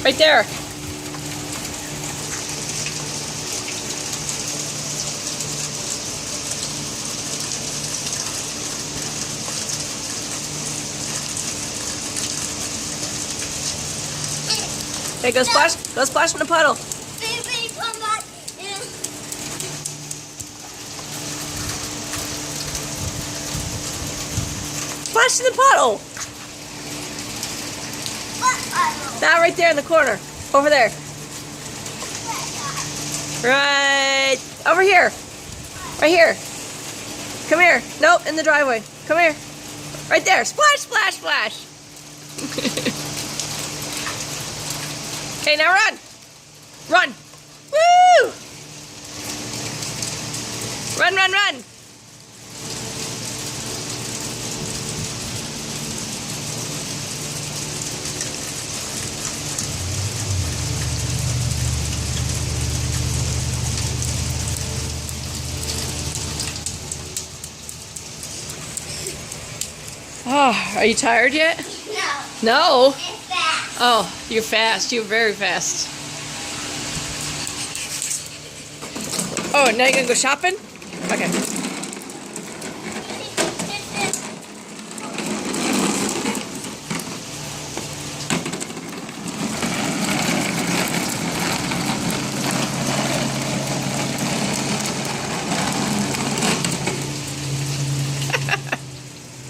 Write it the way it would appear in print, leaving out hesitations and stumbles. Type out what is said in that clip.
Right there. Okay, go splash. Go splash in the puddle. Splash in the puddle. That right there in the corner. Over there. Right over here. Right here. Come here. Nope, in the driveway. Come here. Right there. Splash, splash, splash. Okay, now run. Run. Woo! Run, run, run. Oh, are you tired yet? No. No? It's fast. Oh, you're fast. You're very fast. Oh, now you're gonna go shopping? Okay.